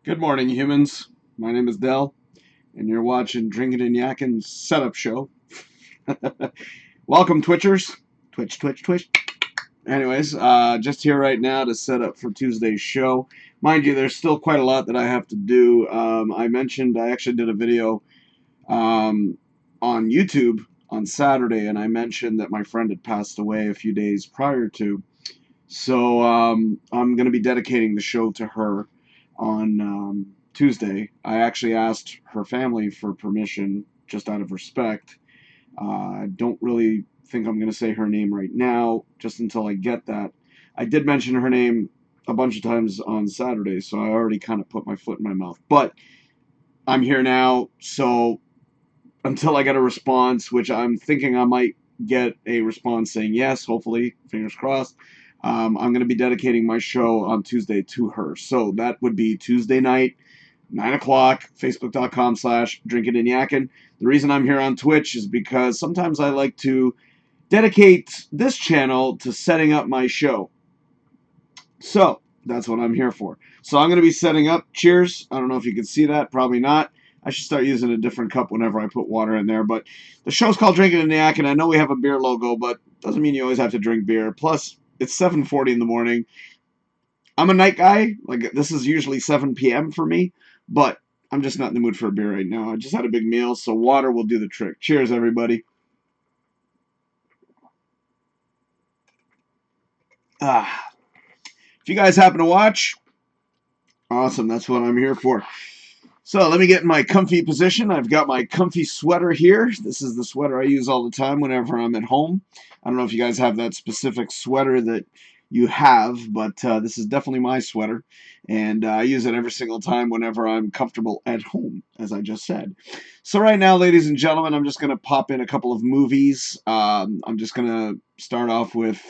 Good morning, humans. My name is Dell, and you're watching Drinkin Yakkin setup show. Welcome, Twitchers. Twitch, Twitch, Twitch. Anyways, just here right now to set up for Tuesday's show. Mind you, there's still quite a lot that I have to do. I actually did a video on YouTube on Saturday, and I mentioned that my friend had passed away a few days prior to. So I'm going to be dedicating the show to her on Tuesday. I actually asked her family for permission just out of respect. I don't really think I'm going to say her name right now, just until I get that. I did mention her name a bunch of times on Saturday, so I already kind of put my foot in my mouth. But I'm here now, so until I get a response, which I'm thinking I might get a response saying yes, hopefully, fingers crossed, I'm going to be dedicating my show on Tuesday to her. So that would be Tuesday night, 9 o'clock, facebook.com/DrinkinNYakkin. The reason I'm here on Twitch is because sometimes I like to dedicate this channel to setting up my show. So that's what I'm here for. So I'm going to be setting up. Cheers. I don't know if you can see that. Probably not. I should start using a different cup whenever I put water in there. But the show's called Drinkin Yakkin. I know we have a beer logo, but doesn't mean you always have to drink beer. Plus, it's 7:40 in the morning. I'm a night guy. Like, this is usually 7 p.m. for me. But I'm just not in the mood for a beer right now. I just had a big meal, so water will do the trick. Cheers, everybody. If you guys happen to watch, awesome. That's what I'm here for. So let me get in my comfy position. I've got my comfy sweater here. This is the sweater I use all the time whenever I'm at home. I don't know if you guys have that specific sweater that you have, but this is definitely my sweater. And I use it every single time whenever I'm comfortable at home, as I just said. So right now, ladies and gentlemen, I'm just going to pop in a couple of movies. I'm just going to start off with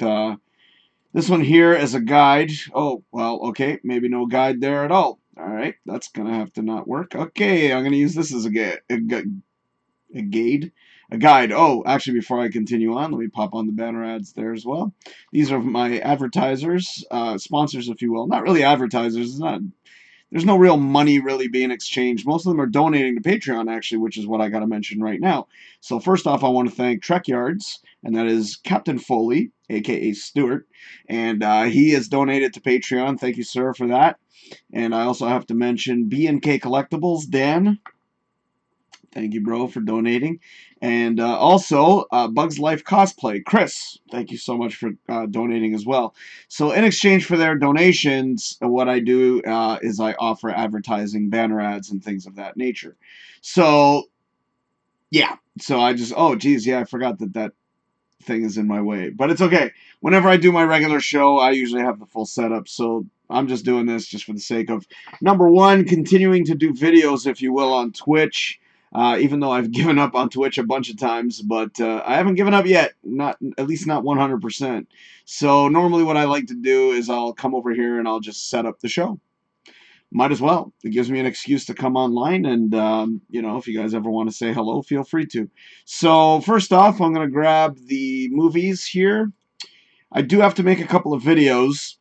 this one here as a guide. Oh, well, okay, maybe no guide there at all. All right, that's going to have to not work. Okay, I'm going to use this as a guide. Oh, actually, before I continue on, let me pop on the banner ads there as well. These are my advertisers, sponsors, if you will. Not really advertisers. There's no real money really being exchanged. Most of them are donating to Patreon, actually, which is what I got to mention right now. So first off, I want to thank Trek Yards, and that is Captain Foley, a.k.a. Stuart, and he has donated to Patreon. Thank you, sir, for that. And I also have to mention B&K Collectibles, Dan. Thank you, bro, for donating. And also, Bugs Life Cosplay, Chris. Thank you so much for donating as well. So in exchange for their donations, what I do is I offer advertising, banner ads, and things of that nature. So, yeah. So I just, oh, geez, yeah, I forgot that thing is in my way. But it's okay. Whenever I do my regular show, I usually have the full setup. So I'm just doing this just for the sake of, number one, continuing to do videos, if you will, on Twitch. Even though I've given up on Twitch a bunch of times, but I haven't given up yet. At least not 100%. So normally what I like to do is I'll come over here and I'll just set up the show. Might as well. It gives me an excuse to come online, and you know, if you guys ever want to say hello, feel free to. So first off, I'm going to grab the movies here. I do have to make a couple of videos,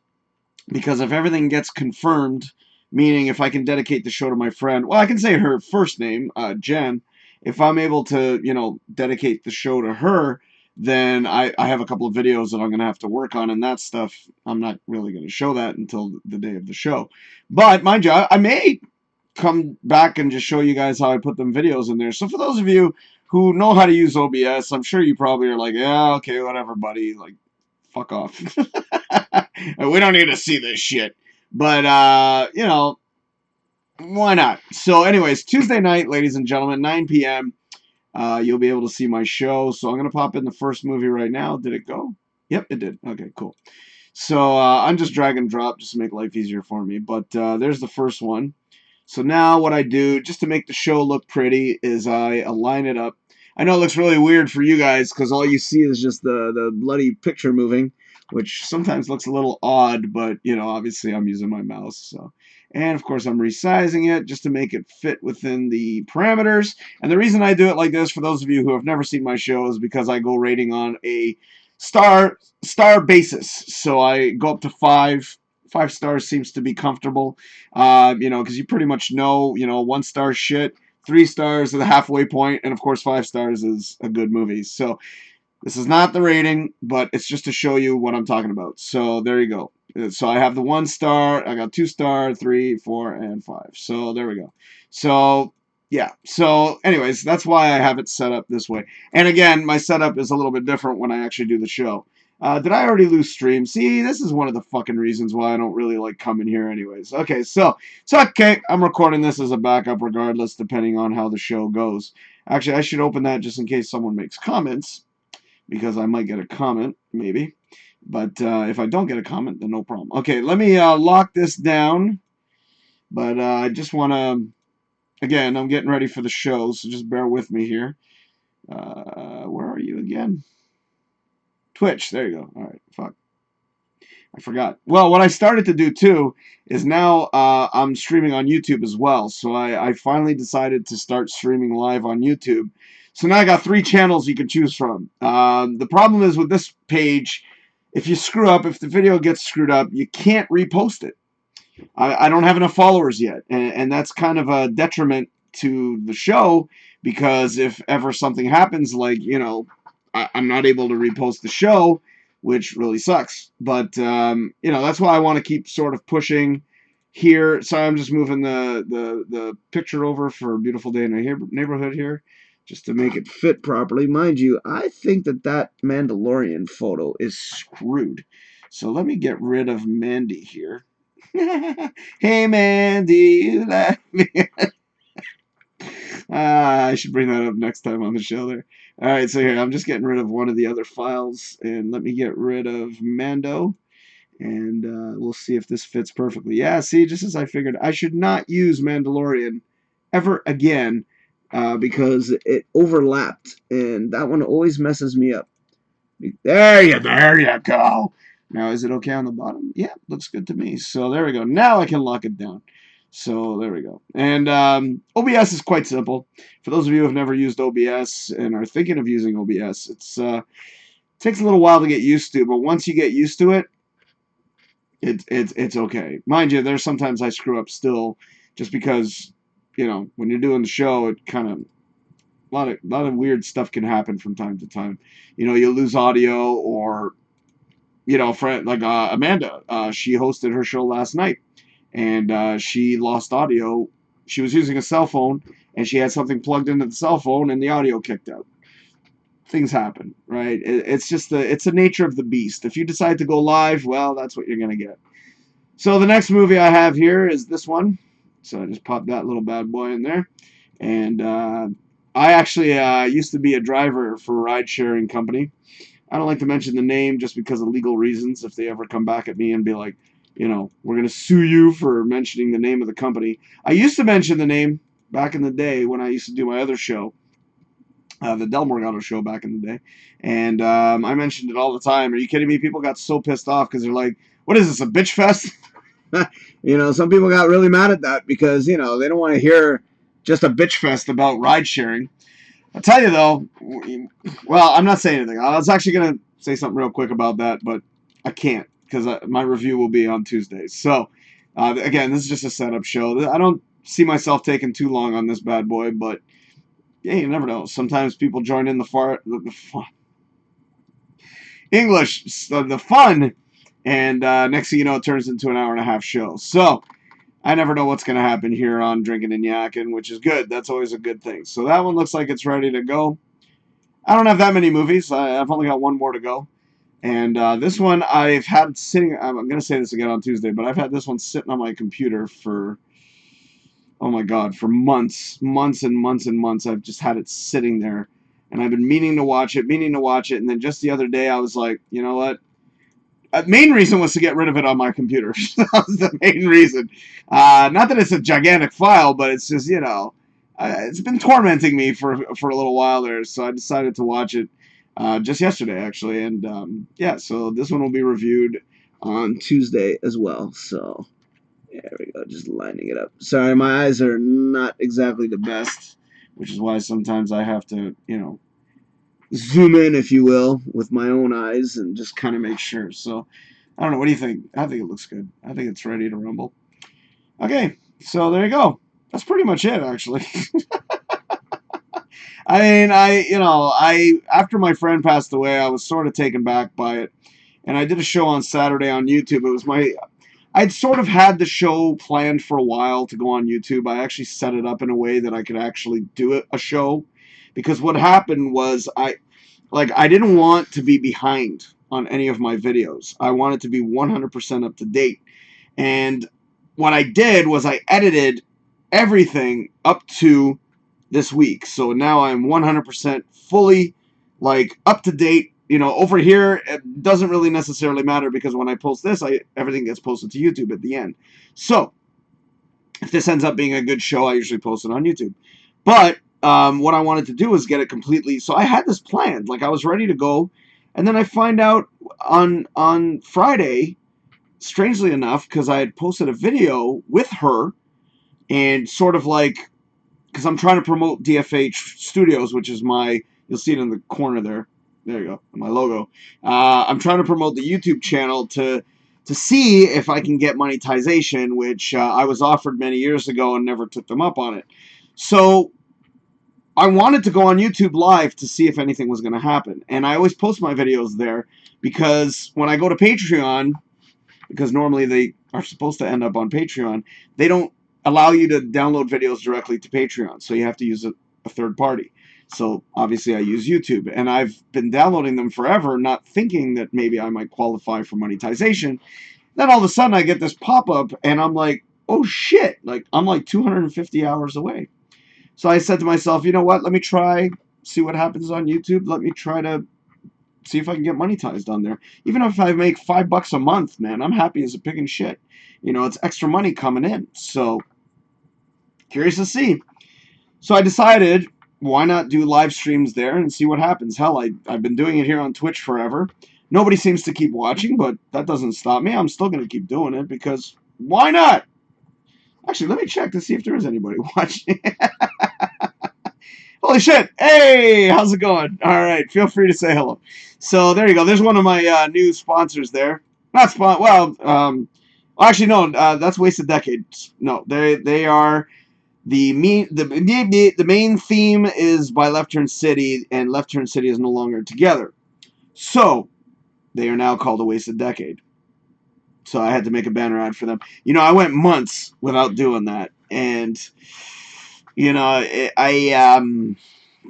because if everything gets confirmed, meaning if I can dedicate the show to my friend, well, I can say her first name, Jen. If I'm able to, you know, dedicate the show to her, then I have a couple of videos that I'm going to have to work on, and that stuff, I'm not really going to show that until the day of the show. But, mind you, I may come back and just show you guys how I put them videos in there. So for those of you who know how to use OBS, I'm sure you probably are like, yeah, okay, whatever, buddy. Like, fuck off. We don't need to see this shit. But, you know, why not? So anyways, Tuesday night, ladies and gentlemen, 9 p.m., you'll be able to see my show. So I'm going to pop in the first movie right now. Did it go? Yep, it did. Okay, cool. So I'm just drag and drop just to make life easier for me. But there's the first one. So now what I do, just to make the show look pretty, is I align it up. I know it looks really weird for you guys because all you see is just the bloody picture moving, which sometimes looks a little odd, but, you know, obviously I'm using my mouse. So, and, of course, I'm resizing it just to make it fit within the parameters. And the reason I do it like this, for those of you who have never seen my show, is because I go rating on a star basis. So I go up to 5 5 stars seems to be comfortable, you know, because you pretty much know, you know, 1 star shit, 3 stars is the halfway point, and of course 5 stars is a good movie. So this is not the rating, but it's just to show you what I'm talking about. So there you go. So I have the 1 star, I got 2 star, 3, 4, and 5. So there we go. So yeah. So anyways, that's why I have it set up this way. And again, my setup is a little bit different when I actually do the show. Did I already lose stream? See, this is one of the fucking reasons why I don't really like coming here anyways. Okay, so it's okay. I'm recording this as a backup regardless, depending on how the show goes. Actually, I should open that just in case someone makes comments, because I might get a comment, maybe. But if I don't get a comment, then no problem. Okay, let me lock this down. But I just want to, again, I'm getting ready for the show, so just bear with me here. Where are you again? Twitch, there you go. All right, fuck. I forgot. Well, what I started to do, too, is now I'm streaming on YouTube as well. So I finally decided to start streaming live on YouTube. So now I got 3 channels you can choose from. The problem is with this page, if you screw up, if the video gets screwed up, you can't repost it. I don't have enough followers yet, and that's kind of a detriment to the show, because if ever something happens, like, you know, I'm not able to repost the show, which really sucks. But, you know, that's why I want to keep sort of pushing here. Sorry, I'm just moving the picture over for a beautiful day in the neighborhood here, just to make it fit properly. Mind you, I think that Mandalorian photo is screwed. So let me get rid of Mandy here. Hey, Mandy, you left me. I should bring that up next time on the show there. All right, so here, I'm just getting rid of one of the other files, and let me get rid of Mando, and we'll see if this fits perfectly. Yeah, see, just as I figured, I should not use Mandalorian ever again, because it overlapped, and that one always messes me up. There you go. Now, is it okay on the bottom? Yeah, looks good to me. So there we go. Now I can lock it down. So there we go. And OBS is quite simple. For those of you who have never used OBS and are thinking of using OBS, it takes a little while to get used to, but once you get used to it, it's okay. Mind you, there's sometimes I screw up still, just because, you know, when you're doing the show, it kind of, a lot of weird stuff can happen from time to time. You know, you'll lose audio, or, you know, friend like Amanda, she hosted her show last night, and she lost audio. She was using a cell phone, and she had something plugged into the cell phone, and the audio kicked out. Things happen, right? It's just it's the nature of the beast. If you decide to go live, well, that's what you're gonna get. So the next movie I have here is this one. So I just popped that little bad boy in there, and I actually used to be a driver for a ride-sharing company. I don't like to mention the name just because of legal reasons. If they ever come back at me and be like, you know, we're going to sue you for mentioning the name of the company. I used to mention the name back in the day when I used to do my other show, the Del Morgado show back in the day. And I mentioned it all the time. Are you kidding me? People got so pissed off because they're like, what is this, a bitch fest? You know, some people got really mad at that because, you know, they don't want to hear just a bitch fest about ride sharing. I'll tell you though, well, I'm not saying anything. I was actually going to say something real quick about that, but I can't, because my review will be on Tuesday. So, again, this is just a setup show. I don't see myself taking too long on this bad boy, but yeah, you never know. Sometimes people join in the fun. English, the fun, and next thing you know, it turns into an hour-and-a-half show. So, I never know what's going to happen here on Drinkin Yakkin, which is good. That's always a good thing. So that one looks like it's ready to go. I don't have that many movies. I've only got one more to go. And this one I've had sitting, I'm going to say this again on Tuesday, but I've had this one sitting on my computer for, oh my God, for months and months and months. I've just had it sitting there. And I've been meaning to watch it. And then just the other day I was like, you know what? The main reason was to get rid of it on my computer. That was the main reason. Not that it's a gigantic file, but it's just, you know, it's been tormenting me for a little while there. So I decided to watch it just yesterday, actually. And yeah, so this one will be reviewed on Tuesday as well. So there we go, just lining it up. Sorry, my eyes are not exactly the best, which is why sometimes I have to, you know, zoom in, if you will, with my own eyes and just kind of make sure. So I don't know. What do you think? I think it looks good. I think it's ready to rumble. Okay, so there you go. That's pretty much it, actually. I mean, after my friend passed away, I was sort of taken back by it, and I did a show on Saturday on YouTube. I'd sort of had the show planned for a while to go on YouTube. I actually set it up in a way that I could actually do a show, because what happened was I didn't want to be behind on any of my videos. I wanted to be 100% up to date. And what I did was I edited everything up to this week. So now I'm 100% fully up to date. Over here, it doesn't really necessarily matter, because when I post this, everything gets posted to YouTube at the end. So if this ends up being a good show, I usually post it on YouTube. But what I wanted to do was get it completely. So I had this planned. I was ready to go. And then I find out on Friday, strangely enough, because I had posted a video with her, and sort of because I'm trying to promote DFH Studios, which is you'll see it in the corner there. There you go, my logo. I'm trying to promote the YouTube channel to see if I can get monetization, which I was offered many years ago and never took them up on it. So I wanted to go on YouTube Live to see if anything was going to happen. And I always post my videos there, because when I go to Patreon, because normally they are supposed to end up on Patreon, they don't allow you to download videos directly to Patreon. So you have to use a third party. So obviously I use YouTube, and I've been downloading them forever, not thinking that maybe I might qualify for monetization. Then all of a sudden I get this pop-up, and I'm like, oh shit, I'm 250 hours away. So I said to myself, you know what, let me try, see what happens on YouTube. Let me try to see if I can get monetized on there. Even if I make $5 a month, man, I'm happy as a pig in shit. It's extra money coming in. So curious to see. So I decided, why not do live streams there and see what happens? Hell, I've been doing it here on Twitch forever. Nobody seems to keep watching, but that doesn't stop me. I'm still going to keep doing it, because why not? Actually, let me check to see if there is anybody watching. Holy shit. Hey, how's it going? All right, feel free to say hello. So there you go. There's one of my new sponsors there. Not actually, no, that's Wasted Decades. No, they are the main theme is by Left Turn City, and Left Turn City is no longer together. So they are now called A Wasted Decade. So I had to make a banner ad for them. I went months without doing that, and I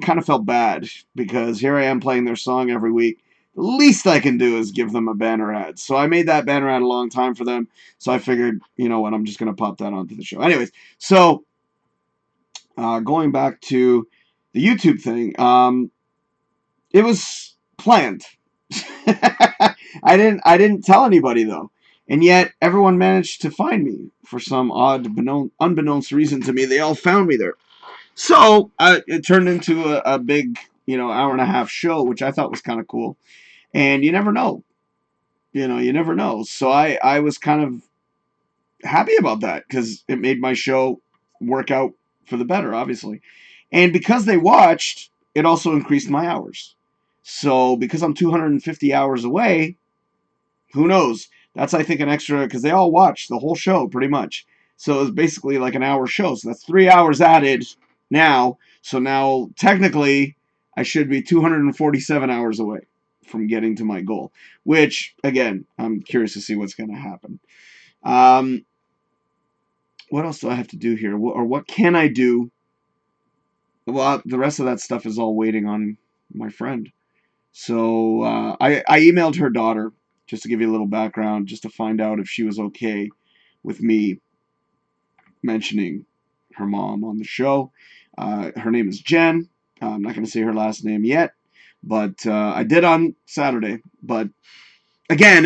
kind of felt bad, because here I am playing their song every week. The least I can do is give them a banner ad. So I made that banner ad a long time for them. So I figured, you know what, I'm just going to pop that onto the show. Anyways, so going back to the YouTube thing, it was planned. I didn't tell anybody, though. And yet everyone managed to find me for some odd, unbeknownst reason to me. They all found me there. So it turned into a big, hour-and-a-half show, which I thought was kind of cool. And you never know. You never know. So I was kind of happy about that, because it made my show work out for the better, obviously. And because they watched, it also increased my hours. So because I'm 250 hours away, who knows? That's, I think, an extra, because they all watched the whole show pretty much. So it was basically like an hour show. So that's 3 hours added now. So now, technically, I should be 247 hours away from getting to my goal. Which, again, I'm curious to see what's going to happen. What else do I have to do here? Or what can I do? Well, the rest of that stuff is all waiting on my friend. So I emailed her daughter, just to give you a little background, just to find out if she was okay with me mentioning her mom on the show. Her name is Jen. I'm not going to say her last name yet, but I did on Saturday. But again,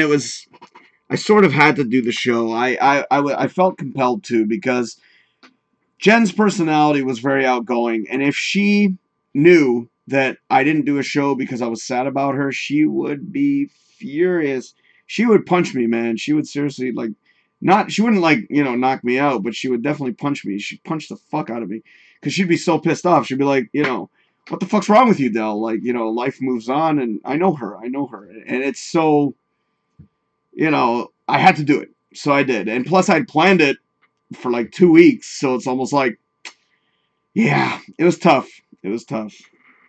I sort of had to do the show. I felt compelled to, because Jen's personality was very outgoing, and if she knew that I didn't do a show because I was sad about her, she would be furious. She would punch me, man. She would seriously, she wouldn't, knock me out, but she would definitely punch me. She'd punch the fuck out of me, because she'd be so pissed off. She'd be like, what the fuck's wrong with you, Del? Life moves on, and I know her, and it's so, you know, I had to do it. So I did. And plus, I'd planned it for like 2 weeks. So it's almost like, yeah, it was tough. It was tough.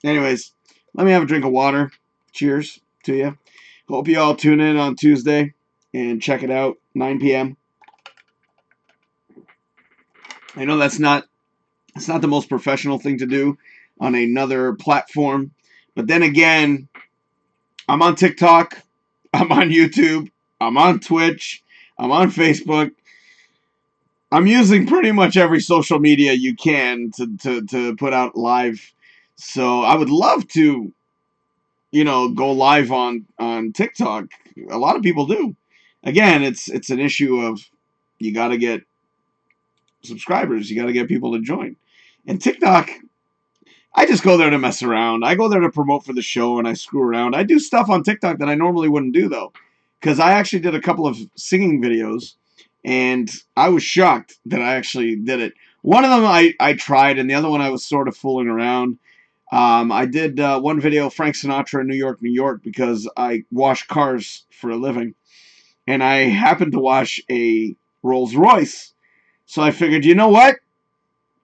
Anyways, let me have a drink of water. Cheers to you. Hope you all tune in on Tuesday and check it out, 9 p.m. I know it's not the most professional thing to do on another platform, but then again, I'm on TikTok, I'm on YouTube, I'm on Twitch, I'm on Facebook. I'm using pretty much every social media you can to put out live. So I would love to, go live on TikTok. A lot of people do. Again, it's an issue of you got to get subscribers, you got to get people to join. And TikTok, I just go there to mess around. I go there to promote for the show and I screw around. I do stuff on TikTok that I normally wouldn't do though, because I actually did a couple of singing videos, and I was shocked that I actually did it. One of them I tried, and the other one I was sort of fooling around. I did one video, Frank Sinatra, New York, New York, because I wash cars for a living, and I happened to wash a Rolls Royce. So I figured, you know what?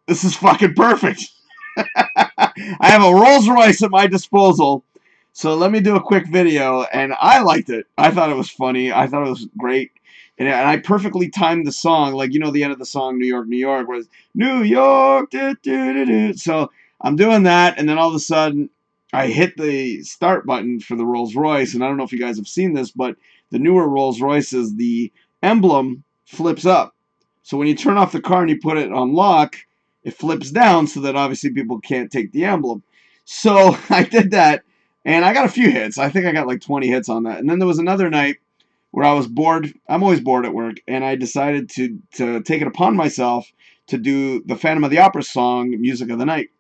This is fucking perfect. I have a Rolls Royce at my disposal, so let me do a quick video, and I liked it. I thought it was funny. I thought it was great, and I perfectly timed the song, like the end of the song, New York, New York, was New York. Do, do, do, do. So I'm doing that, and then all of a sudden, I hit the start button for the Rolls Royce, and I don't know if you guys have seen this, but the newer Rolls Royces, the emblem flips up. So when you turn off the car and you put it on lock, it flips down so that obviously people can't take the emblem. So I did that, and I got a few hits. I think I got like 20 hits on that. And then there was another night where I was bored. I'm always bored at work, and I decided to take it upon myself to do the Phantom of the Opera song, Music of the Night.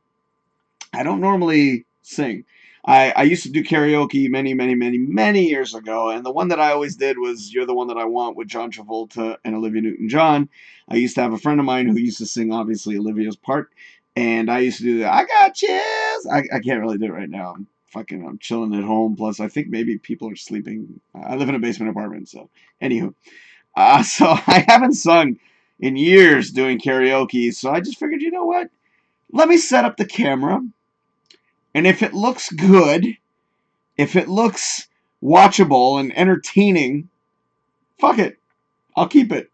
I don't normally sing. I used to do karaoke many, many, many, many years ago, and the one that I always did was You're the One That I Want with John Travolta and Olivia Newton-John. I used to have a friend of mine who used to sing, obviously, Olivia's part, and I used to do that. I got chills. I can't really do it right now. I'm chilling at home, plus I think maybe people are sleeping. I live in a basement apartment, so anywho. So I haven't sung in years doing karaoke, so I just figured, you know what? Let me set up the camera, and if it looks good, if it looks watchable and entertaining, fuck it. I'll keep it.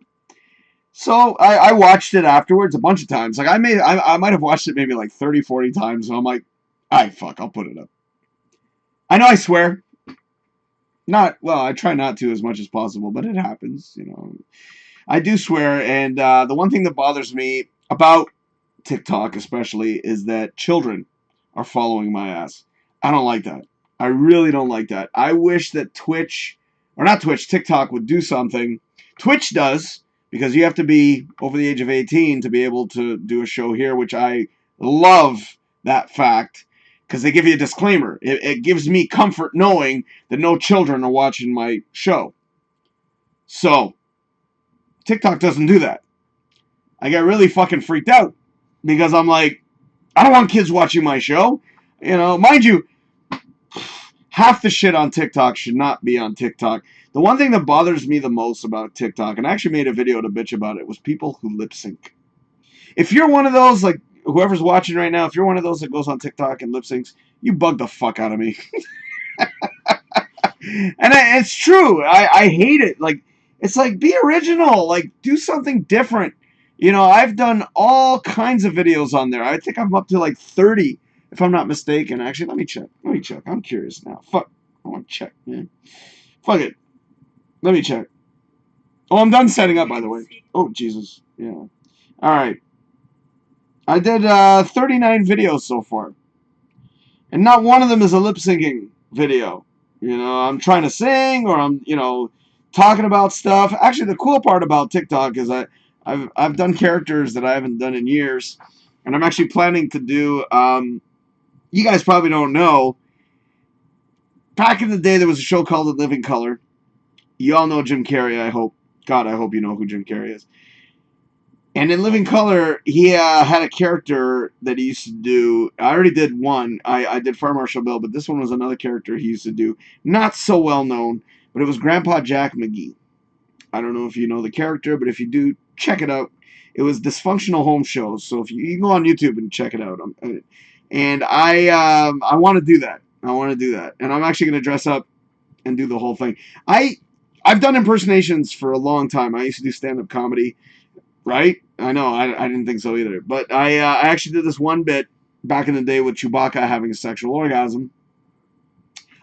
So I watched it afterwards a bunch of times. Like I might have watched it maybe like 30, 40 times, and I'm like, alright, fuck, I'll put it up. I know I swear. I try not to as much as possible, but it happens. I do swear, and the one thing that bothers me about TikTok especially is that children are following my ass. I don't like that. I really don't like that. I wish that TikTok would do something. Twitch does, because you have to be over the age of 18 to be able to do a show here, which I love that fact, because they give you a disclaimer. It gives me comfort knowing that no children are watching my show. So, TikTok doesn't do that. I get really fucking freaked out, because I'm like, I don't want kids watching my show. Mind you, half the shit on TikTok should not be on TikTok. The one thing that bothers me the most about TikTok, and I actually made a video to bitch about it, was people who lip sync. If you're one of those, like whoever's watching right now, if you're one of those that goes on TikTok and lip syncs, you bug the fuck out of me. And it's true. I hate it. Like, it's like, be original. Like, do something different. I've done all kinds of videos on there. I think I'm up to like 30, if I'm not mistaken. Actually, let me check. I'm curious now. Fuck. I want to check, man. Fuck it. Let me check. Oh, I'm done setting up, by the way. Oh, Jesus. Yeah. All right. I did 39 videos so far. And not one of them is a lip syncing video. I'm trying to sing, or I'm, talking about stuff. Actually, the cool part about TikTok is I've done characters that I haven't done in years, and I'm actually planning to do. You guys probably don't know. Back in the day, there was a show called The Living Color. You all know Jim Carrey. I hope you know who Jim Carrey is. And in Living Color, he had a character that he used to do. I already did one. I did Fire Marshal Bill, but this one was another character he used to do. Not so well known, but it was Grandpa Jack McGee. I don't know if you know the character, but if you do, check it out. It was dysfunctional home shows, so if you can go on YouTube and check it out. And I want to do that. I want to do that, and I'm actually going to dress up and do the whole thing. I've done impersonations for a long time. I used to do stand-up comedy, right? I know, I didn't think so either. But I actually did this one bit back in the day with Chewbacca having a sexual orgasm.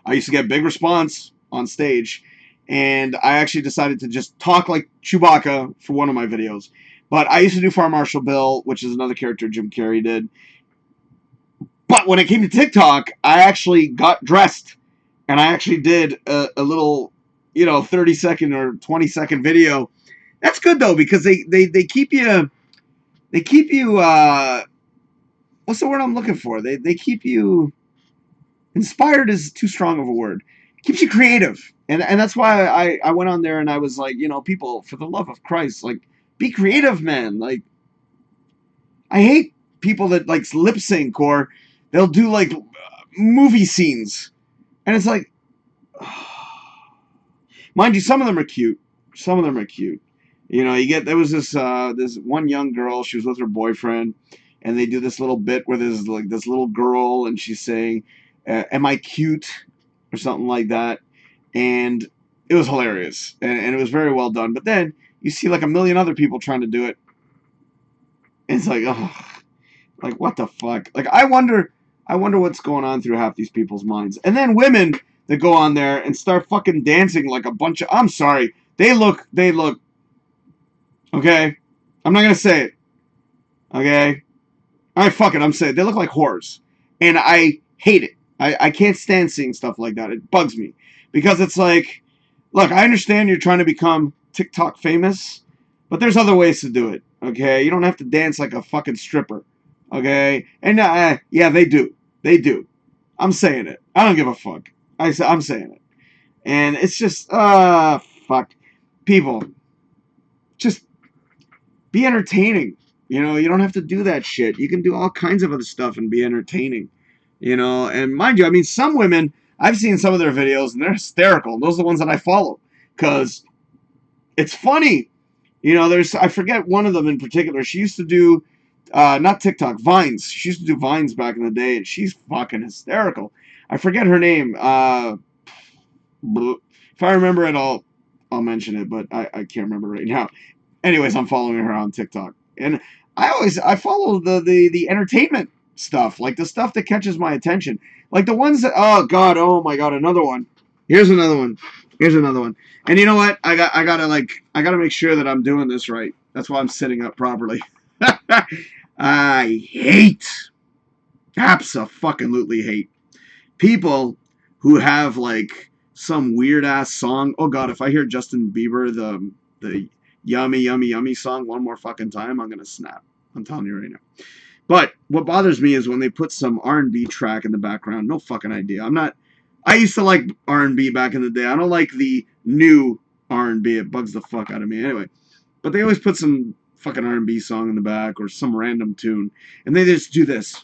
I used to get big response on stage, and I actually decided to just talk like Chewbacca for one of my videos. But I used to do Farm Marshal Bill, which is another character Jim Carrey did. But when it came to TikTok, I actually got dressed, and I actually did a little, 30-second or 20-second video. That's good though, because they keep you what's the word I'm looking for? They keep you inspired is too strong of a word. It keeps you creative. And that's why I went on there and I was like, people, for the love of Christ, like, be creative, man. Like, I hate people that like lip sync, or they'll do like movie scenes. And it's like, mind you, some of them are cute. Some of them are cute. There was this one young girl, she was with her boyfriend, and they do this little bit where there's like this little girl and she's saying, am I cute? Or something like that. And it was hilarious. And it was very well done. But then you see like a million other people trying to do it. And it's like, oh, like what the fuck? Like I wonder what's going on through half these people's minds. And then women that go on there and start fucking dancing like a bunch of, I'm sorry, they look, okay? I'm not gonna say it. Okay? Alright, fuck it, I'm saying it. They look like whores. And I hate it. I can't stand seeing stuff like that. It bugs me. Because it's like, look, I understand you're trying to become TikTok famous, but there's other ways to do it. Okay? You don't have to dance like a fucking stripper. Okay? And yeah, they do. They do. I'm saying it. I don't give a fuck. I'm saying it. And it's just, fuck. People, just be entertaining. You don't have to do that shit. You can do all kinds of other stuff and be entertaining. And mind you, I mean, some women, I've seen some of their videos and they're hysterical. Those are the ones that I follow because it's funny. I forget one of them in particular. She used to do, not TikTok, Vines. She used to do Vines back in the day, and she's fucking hysterical. I forget her name. If I remember it, I'll mention it, but I can't remember right now. Anyways, I'm following her on TikTok, and I follow the entertainment stuff, like the stuff that catches my attention, like the ones that, oh my god, another one. Here's another one. And you know what? I gotta make sure that I'm doing this right. That's why I'm sitting up properly. I hate, abso-fucking-lutely hate people who have like some weird ass song. Oh god, if I hear Justin Bieber the yummy yummy yummy song one more fucking time, I'm gonna snap. I'm telling you right now. But what bothers me is when they put some R&B track in the background. No fucking idea. I used to like R&B back in the day. I don't like the new R&B. It bugs the fuck out of me. Anyway, but they always put some fucking R&B song in the back or some random tune, and they just do this.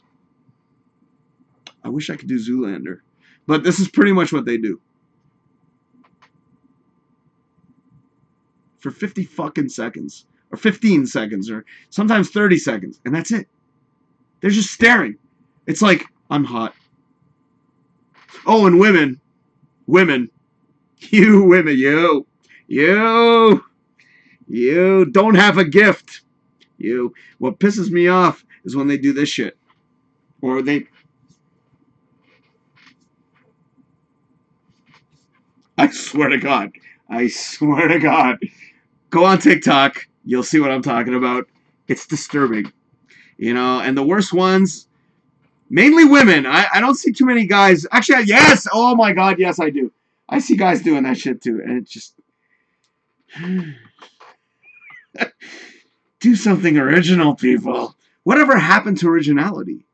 I wish I could do Zoolander, but this is pretty much what they do. For 50 fucking seconds, or 15 seconds, or sometimes 30 seconds, and that's it. They're just staring. It's like, I'm hot. Oh, and women, you women, you don't have a gift. What pisses me off is when they do this shit. Or I swear to God, go on TikTok, you'll see what I'm talking about. It's disturbing. And the worst ones, mainly women. I don't see too many guys. Actually, yes. Oh my God, yes, I do. I see guys doing that shit too, and it's just do something original, people. Whatever happened to originality?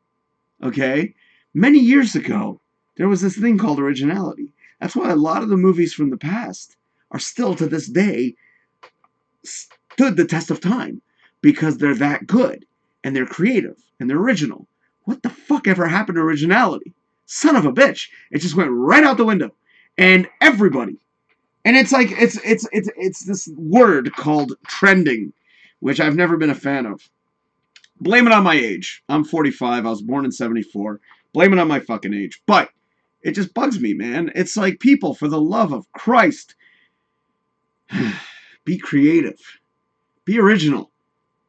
Okay, many years ago, there was this thing called originality. That's why a lot of the movies from the past are still to this day stood the test of time, because they're that good and they're creative and they're original. What the fuck ever happened to originality? Son of a bitch. It just went right out the window. And everybody And it's like it's this word called trending, which I've never been a fan of. Blame it on my age. I'm 45. I was born in 74. Blame it on my fucking age. But it just bugs me, man. It's like, people, for the love of Christ, be creative. Be original.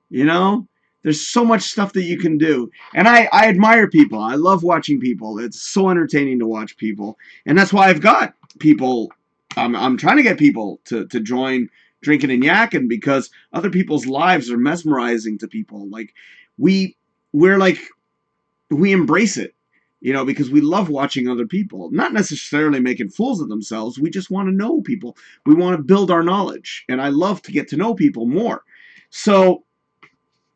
You know? There's so much stuff that you can do. And I admire people. I love watching people. It's so entertaining to watch people. And that's why I've got people. I'm trying to get people to join Drinkin and Yakkin, because other people's lives are mesmerizing to people. Like, we're like, we embrace it, you know, because we love watching other people, not necessarily making fools of themselves. We just want to know people. We want to build our knowledge, and I love to get to know people more. So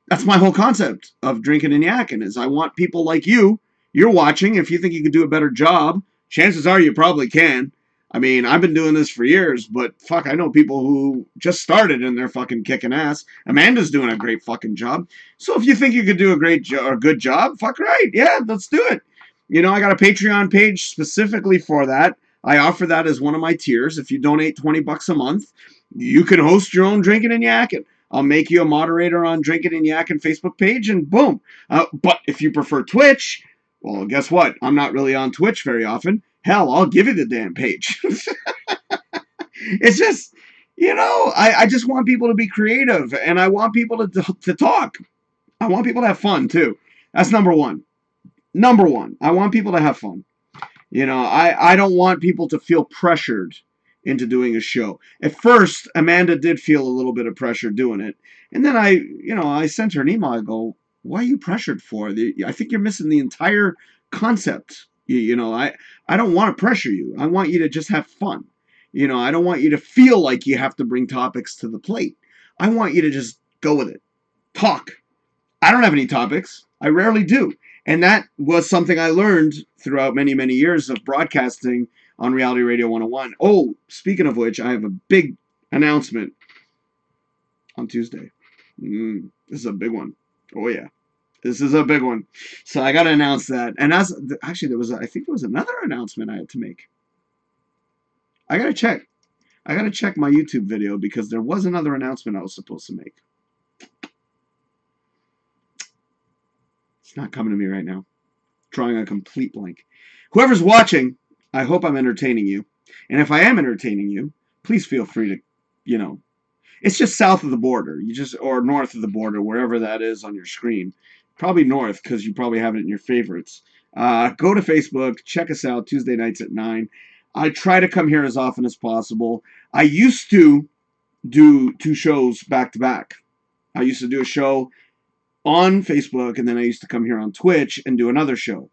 that's my whole concept of Drinkin and Yakkin, is I want people like you. You're watching. If you think you could do a better job, chances are you probably can. I mean, I've been doing this for years, but fuck, I know people who just started and they're fucking kicking ass. Amanda's doing a great fucking job. So if you think you could do a good job, fuck right, yeah, let's do it. You know, I got a Patreon page specifically for that. I offer that as one of my tiers. If you donate $20 a month, you can host your own Drinkin and Yakkin. I'll make you a moderator on Drinkin and Yakkin Facebook page, and boom. But if you prefer Twitch, well, guess what? I'm not really on Twitch very often. Hell, I'll give you the damn page. It's just, you know, I just want people to be creative, and I want people to talk. I want people to have fun, too. That's number one. Number one, I want people to have fun. You know, I don't want people to feel pressured into doing a show. At first, Amanda did feel a little bit of pressure doing it. And then I sent her an email. I go, why are you pressured for? I think you're missing the entire concept. You know, I don't want to pressure you. I want you to just have fun. You know, I don't want you to feel like you have to bring topics to the plate. I want you to just go with it. Talk. I don't have any topics. I rarely do. And that was something I learned throughout many, many years of broadcasting on Reality Radio 101. Oh, speaking of which, I have a big announcement on Tuesday. This is a big one. Oh, yeah. This is a big one. So I got to announce that. And actually, I think there was another announcement I had to make. I got to check. I got to check my YouTube video, because there was another announcement I was supposed to make. It's not coming to me right now. Drawing a complete blank. Whoever's watching, I hope I'm entertaining you. And if I am entertaining you, please feel free to, you know, it's just south of the border. Or north of the border, wherever that is on your screen. Probably north, because you probably have it in your favorites. Go to Facebook, check us out Tuesday nights at 9. I try to come here as often as possible. I used to do 2 shows back to back. I used to do a show on Facebook, and then I used to come here on Twitch and do another show.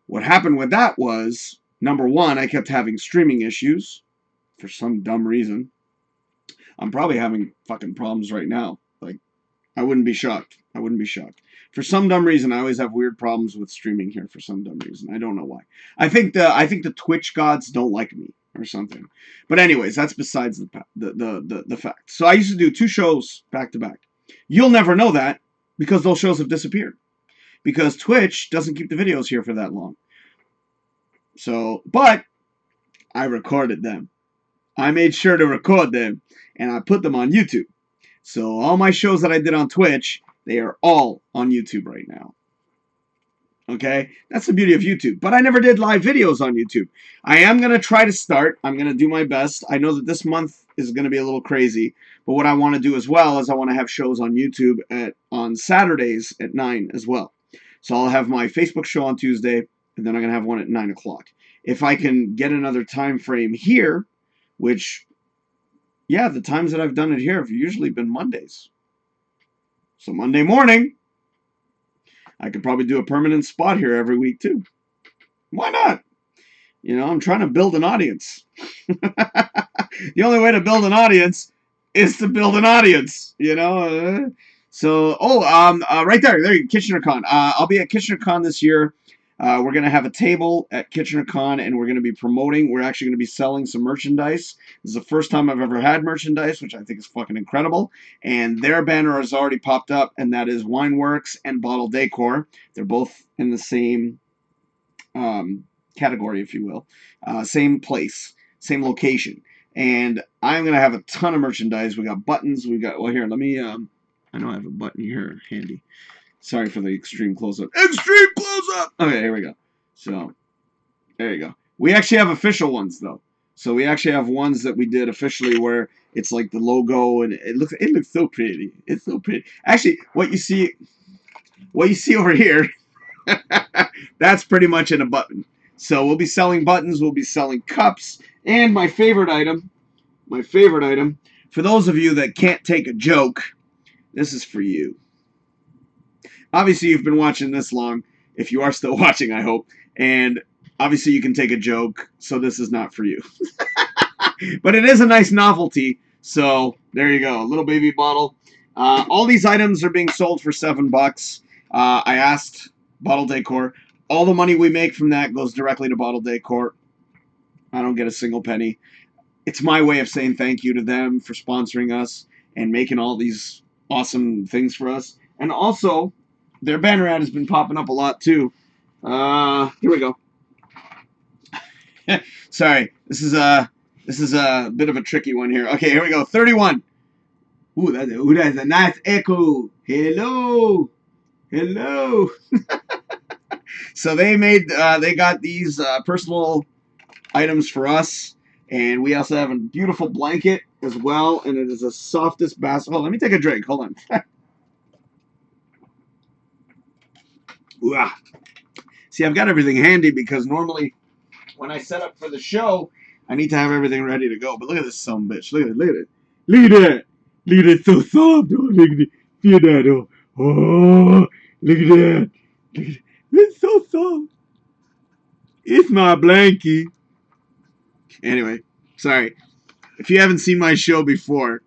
What happened with that was, number one, I kept having streaming issues for some dumb reason. I'm probably having fucking problems right now. Like, I wouldn't be shocked. I wouldn't be shocked. For some dumb reason, I always have weird problems with streaming here for some dumb reason. I don't know why. I think the Twitch gods don't like me or something. But anyways, that's besides the fact. So I used to do 2 shows back to back. You'll never know that, because those shows have disappeared. Because Twitch doesn't keep the videos here for that long. So, but I recorded them. I made sure to record them, and I put them on YouTube. So all my shows that I did on Twitch, they are all on YouTube right now. Okay? That's the beauty of YouTube. But I never did live videos on YouTube. I am going to try to start. I'm going to do my best. I know that this month is going to be a little crazy. But what I want to do as well is I want to have shows on YouTube on Saturdays at 9 as well. So I'll have my Facebook show on Tuesday, and then I'm going to have one at 9 o'clock. If I can get another time frame here, which, yeah, the times that I've done it here have usually been Mondays. So Monday morning, I could probably do a permanent spot here every week too. Why not? You know, I'm trying to build an audience. The only way to build an audience is to build an audience, you know? Right there, KitchenerCon. I'll be at KitchenerCon this year. We're going to have a table at KitchenerCon, and we're going to be promoting. We're actually going to be selling some merchandise. This is the first time I've ever had merchandise, which I think is fucking incredible. And their banner has already popped up, and that is Wineworks and Bottle Decor. They're both in the same category, if you will. Same place, same location. And I'm going to have a ton of merchandise. We got buttons. We got, well, here, let me, I know I have a button here handy. Sorry for the extreme close-up. Extreme close-up! Okay, here we go. So, there you go. We actually have official ones, though. So we actually have ones that we did officially where it's like the logo, and it looks so pretty. It's so pretty. Actually, what you see over here, that's pretty much in a button. So we'll be selling buttons, we'll be selling cups, and my favorite item, for those of you that can't take a joke, this is for you. Obviously, you've been watching this long, if you are still watching, I hope, and obviously you can take a joke, so this is not for you. But it is a nice novelty, so there you go, a little baby bottle. All these items are being sold for $7. I asked Bottle Decor. All the money we make from that goes directly to Bottle Decor. I don't get a single penny. It's my way of saying thank you to them for sponsoring us and making all these awesome things for us. And also, their banner ad has been popping up a lot too. Here we go. Sorry, this is a bit of a tricky one here. Okay, here we go. 31. Ooh, that's a nice echo. Hello. Hello. So they got these personal items for us, and we also have a beautiful blanket as well, and it is the softest basket. Oh, let me take a drink. Hold on. See, I've got everything handy because normally when I set up for the show, I need to have everything ready to go. But look at this son of a bitch. Look at it. Look at it. Look at that. Look at it. So soft. Oh, look at it. Feel that. Oh, look at that. Look at it. It's so soft. It's my blankie. Anyway, sorry. If you haven't seen my show before,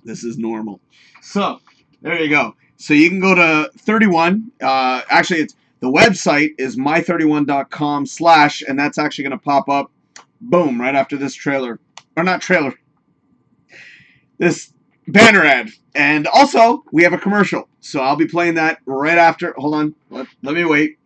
this is normal. So, there you go. So you can go to 31. Actually, the website is my31.com/ and that's actually going to pop up, boom, right after this trailer. Or not trailer. This banner ad. And also, we have a commercial. So I'll be playing that right after. Hold on. Let me wait.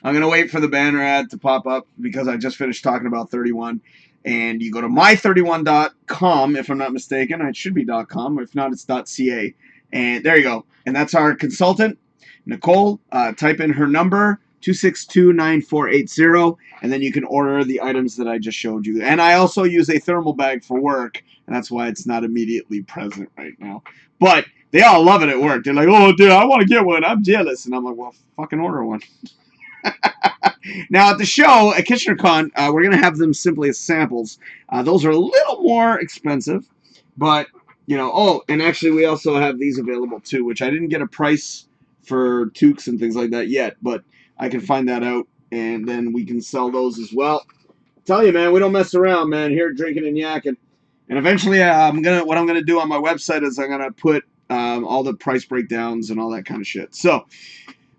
I'm going to wait for the banner ad to pop up because I just finished talking about 31. And you go to my31.com, if I'm not mistaken. It should be .com. If not, it's .ca. And there you go. And that's our consultant, Nicole. Type in her number, 262-9480, and then you can order the items that I just showed you. And I also use a thermal bag for work, and that's why it's not immediately present right now. But they all love it at work. They're like, oh, dude, I want to get one. I'm jealous. And I'm like, well, fucking order one. Now, at the show, at KitchenerCon, we're going to have them simply as samples. Those are a little more expensive, but, you know, oh, and actually we also have these available too, which I didn't get a price for toques and things like that yet, but I can find that out, and then we can sell those as well. I tell you, man, we don't mess around, man, here at Drinkin and Yakkin. And eventually, what I'm gonna do on my website is I'm gonna put all the price breakdowns and all that kind of shit. So,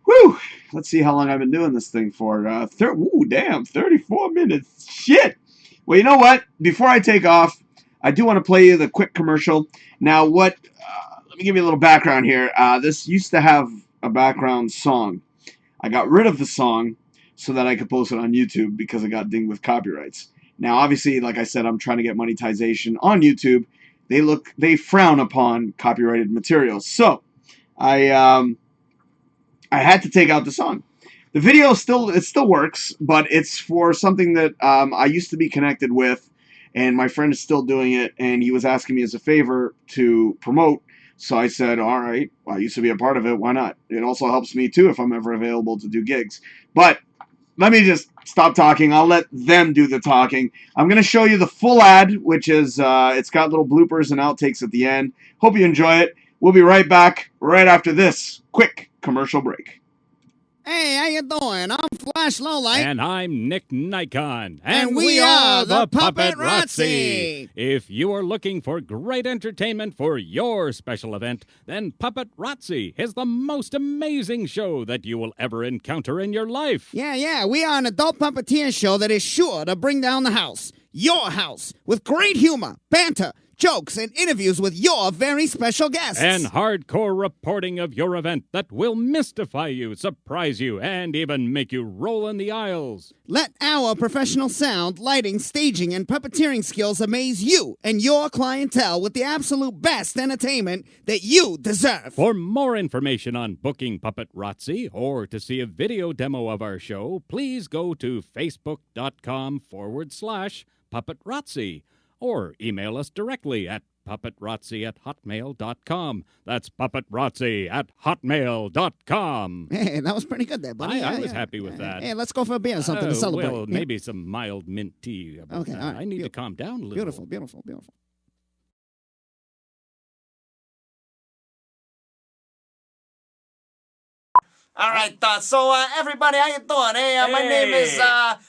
whew, let's see how long I've been doing this thing for. Ooh, damn, 34 minutes. Shit. Well, you know what? Before I take off, I do want to play you the quick commercial. Now, let me give you a little background here. This used to have a background song. I got rid of the song so that I could post it on YouTube because it got dinged with copyrights. Now, obviously, like I said, I'm trying to get monetization on YouTube. They frown upon copyrighted materials. So, I had to take out the song. The video still works, but it's for something that I used to be connected with, and my friend is still doing it, and he was asking me as a favor to promote. So I said, all right, well, I used to be a part of it. Why not? It also helps me, too, if I'm ever available to do gigs. But let me just stop talking. I'll let them do the talking. I'm going to show you the full ad, which is, it's got little bloopers and outtakes at the end. Hope you enjoy it. We'll be right back right after this quick commercial break. Hey, how you doing? I'm Flash Lowlight. And I'm Nick Nikon. And we are the Puppet Razzi. If you are looking for great entertainment for your special event, then Puppet Razzi is the most amazing show that you will ever encounter in your life. Yeah, we are an adult puppeteer show that is sure to bring down the house. Your house, with great humor, banter, jokes, and interviews with your very special guests. And hardcore reporting of your event that will mystify you, surprise you, and even make you roll in the aisles. Let our professional sound, lighting, staging, and puppeteering skills amaze you and your clientele with the absolute best entertainment that you deserve. For more information on booking Puppet Rotzi or to see a video demo of our show, please go to facebook.com/Puppet Rotzi or email us directly at puppetrotzi@hotmail.com. That's puppetrotzi@hotmail.com. Hey, that was pretty good there, buddy. I was happy with that. Hey, let's go for a beer or something to celebrate. Well, maybe some mild mint tea. Okay, that. all right. I need to calm down a little. Beautiful, beautiful, beautiful. All right, so everybody, how you doing? Hey, my name is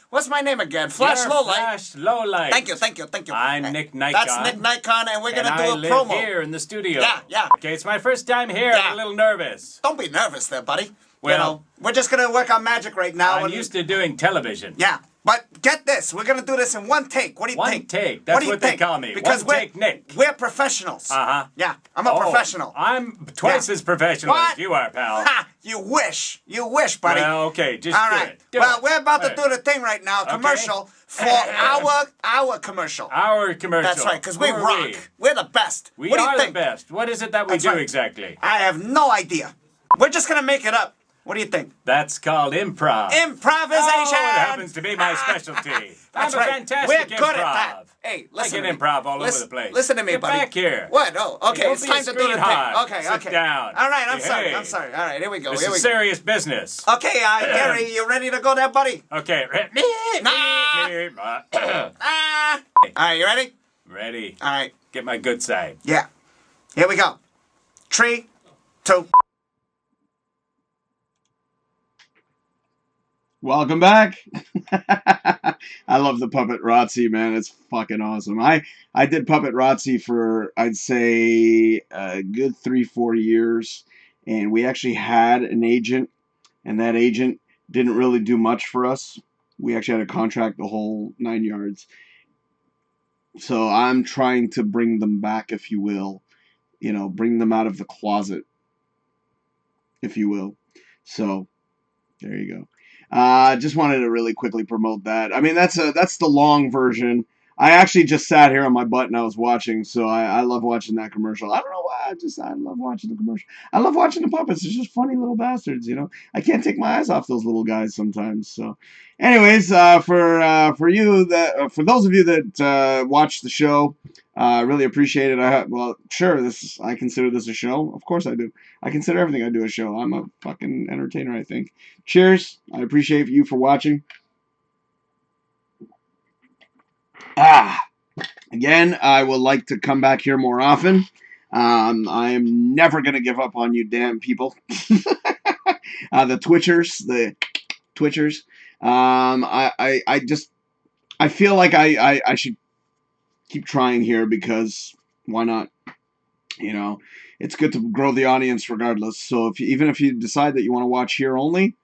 what's my name again? Flash Lowlight. Flash Lowlight. Thank you. I'm Nick Nikon. That's Nick Nikon, and we're gonna and do I a live promo. here in the studio. Yeah. Okay, it's my first time here. Yeah. I'm a little nervous. Don't be nervous, there, buddy. Well, we're just gonna work on magic right now. I'm used to doing television. Yeah, but get this, we're gonna do this in one take. What do you One think? take. That's what they call me. Because One take Nick. We're professionals. Yeah, I'm a professional. I'm twice as professional What? as you are, pal. Ha! You wish, buddy. Well, okay, just all do right. it. Do well, it. we're about to Right. do the thing right now, Okay. commercial for our commercial. Our commercial. That's right, because we Who are rock. We're the best. We what do you are think? the best. What is it that we That's do right. exactly? I have no idea. We're just gonna make it up. What do you think? That's called improv. Improvisation. Oh, it happens to be my specialty. That's I'm right. a fantastic We're improv. good at that. Hey, I listen can to me. improv all Listen- over the place. Listen to me, Get buddy. back here. What? Oh, okay. Don't It's be time a to do the screen thing. hog. Okay, Sit okay. down. All right, I'm Hey. sorry. All right, here we go. This Here we is go. serious business. Okay, Gary, you ready to go there, buddy? Okay. Nah. All right, you ready? Ready. All right. Get my good side. Yeah. Here we go. 3, 2. Welcome back. I love the Puppet Rotzi, man. It's fucking awesome. I did Puppet Rotzi for, I'd say, a good 3-4 years. And we actually had an agent, and that agent didn't really do much for us. We actually had a contract the whole 9 yards. So I'm trying to bring them back, if you will. You know, bring them out of the closet, if you will. So, there you go. Just wanted to really quickly promote that. I mean, that's the long version. I actually just sat here on my butt and I was watching, so I love watching that commercial. I don't know why, I love watching the commercial. I love watching the puppets. They're just funny little bastards, you know. I can't take my eyes off those little guys sometimes. So, anyways, for those of you that watch the show, I really appreciate it. I consider this a show. Of course I do. I consider everything I do a show. I'm a fucking entertainer, I think. Cheers. I appreciate you for watching. Again, I would like to come back here more often. I am never going to give up on you damn people. The Twitchers. I feel like I should keep trying here because why not? You know, it's good to grow the audience regardless. So even if you decide that you want to watch here only,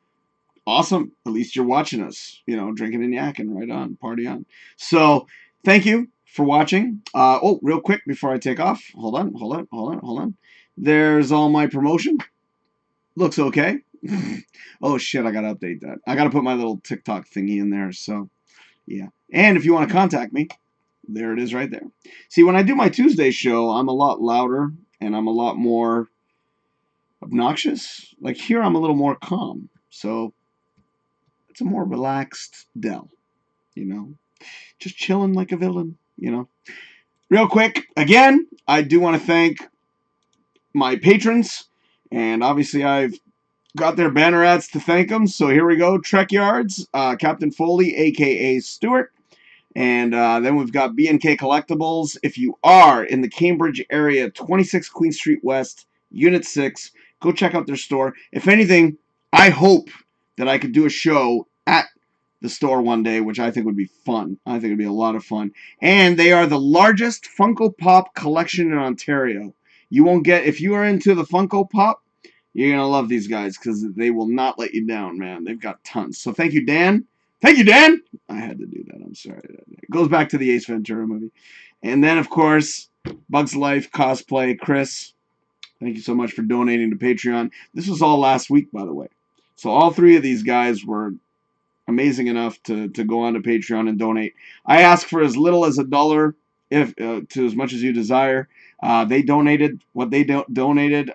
awesome. At least you're watching us. You know, drinking and yakking, right on, party on. So thank you for watching. Real quick before I take off, hold on. There's all my promotion. Looks okay. Oh shit, I gotta update that. I gotta put my little TikTok thingy in there. So yeah. And if you want to contact me, there it is right there. See, when I do my Tuesday show, I'm a lot louder and I'm a lot more obnoxious. Like here, I'm a little more calm. So it's a more relaxed Dell, you know, just chilling like a villain, you know. Real quick, again, I do want to thank my patrons, and obviously I've got their banner ads to thank them. So here we go. Trek Yards, Captain Foley, a.k.a. Stewart. And then we've got B&K Collectibles. If you are in the Cambridge area, 26 Queen Street West, Unit 6, go check out their store. If anything, I hope that I could do a show at the store one day, which I think would be fun. I think it would be a lot of fun. And they are the largest Funko Pop collection in Ontario. You won't get, if you are into the Funko Pop, you're going to love these guys because they will not let you down, man. They've got tons. So thank you, Dan. Thank you, Dan. I had to do that. I'm sorry. It goes back to the Ace Ventura movie. And then, of course, Bugs Life, Cosplay, Chris, thank you so much for donating to Patreon. This was all last week, by the way. So all three of these guys were amazing enough to go on to Patreon and donate. I ask for as little as $1, if to as much as you desire. They donated what they donated.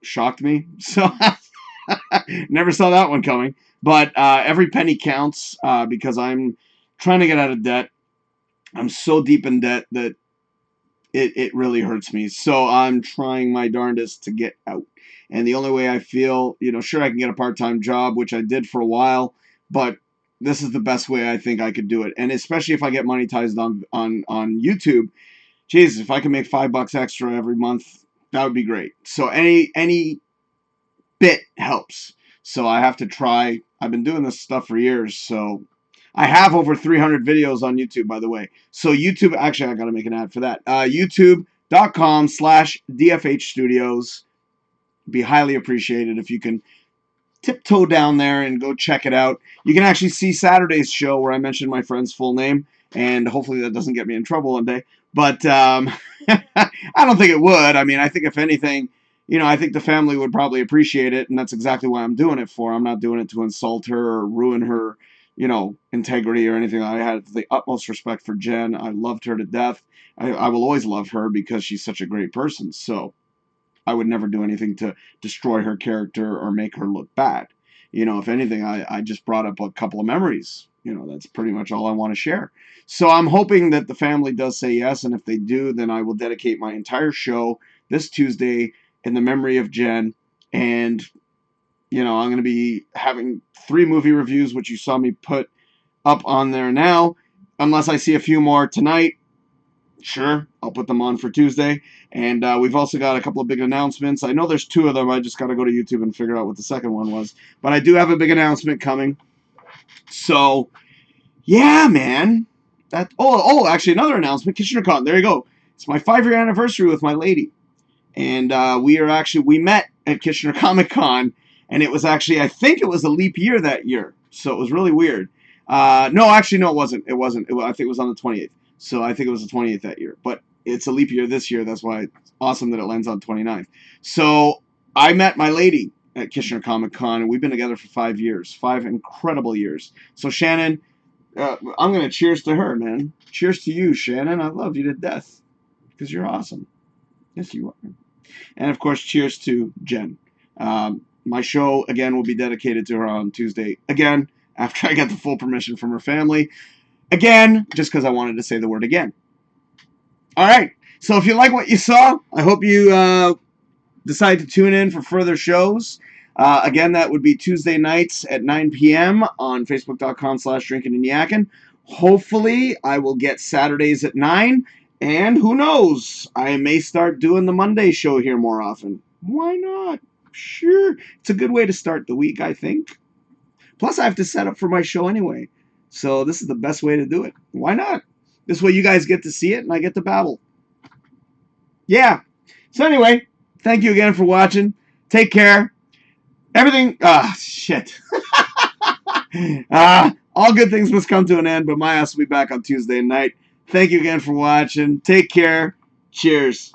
Shocked me. So never saw that one coming. But every penny counts because I'm trying to get out of debt. I'm so deep in debt that it really hurts me. So I'm trying my darndest to get out. And the only way I feel, sure, I can get a part-time job, which I did for a while, but this is the best way I think I could do it. And especially if I get monetized on YouTube, Jesus, if I can make $5 extra every month, that would be great. So any bit helps. So I have to try. I've been doing this stuff for years, so I have over 300 videos on YouTube, by the way. So YouTube, actually, I got to make an ad for that. YouTube.com/DFH Studios. Be highly appreciated if you can tiptoe down there and go check it out. You can actually see Saturday's show where I mentioned my friend's full name, and hopefully that doesn't get me in trouble one day. But I don't think it would. I mean, I think if anything, I think the family would probably appreciate it, and that's exactly why I'm doing it for. I'm not doing it to insult her or ruin her, integrity or anything. I had the utmost respect for Jen. I loved her to death. I will always love her because she's such a great person. So I would never do anything to destroy her character or make her look bad. If anything, I just brought up a couple of memories. That's pretty much all I want to share. So I'm hoping that the family does say yes, and if they do, then I will dedicate my entire show this Tuesday in the memory of Jen. And, I'm going to be having 3 movie reviews, which you saw me put up on there now. Unless I see a few more tonight, sure, I'll put them on for Tuesday. And we've also got a couple of big announcements. I know there's 2 of them. I just got to go to YouTube and figure out what the second one was. But I do have a big announcement coming. So, yeah, man. Actually, another announcement. KitchenerCon. There you go. It's my 5-year anniversary with my lady. And we met at Kitchener Comic Con. And it was actually, I think it was a leap year that year. So it was really weird. No, it wasn't. I think it was on the 28th. So I think it was the 28th that year. But it's a leap year this year. That's why it's awesome that it lands on 29th. So I met my lady at Kitchener Comic Con, and we've been together for 5 years. 5 incredible years. So Shannon, I'm going to cheers to her, man. Cheers to you, Shannon. I love you to death because you're awesome. Yes, you are. And, of course, cheers to Jen. My show, again, will be dedicated to her on Tuesday. Again, after I get the full permission from her family. Again, just because I wanted to say the word again. All right. So if you like what you saw, I hope you decide to tune in for further shows. Again, that would be Tuesday nights at 9 p.m. on Facebook.com/DrinkinNYakkin. Hopefully, I will get Saturdays at 9. And who knows? I may start doing the Monday show here more often. Why not? Sure. It's a good way to start the week, I think. Plus, I have to set up for my show anyway. So this is the best way to do it. Why not? This way you guys get to see it and I get to babble. Yeah. So anyway, thank you again for watching. Take care. Everything... shit. All good things must come to an end, but my ass will be back on Tuesday night. Thank you again for watching. Take care. Cheers.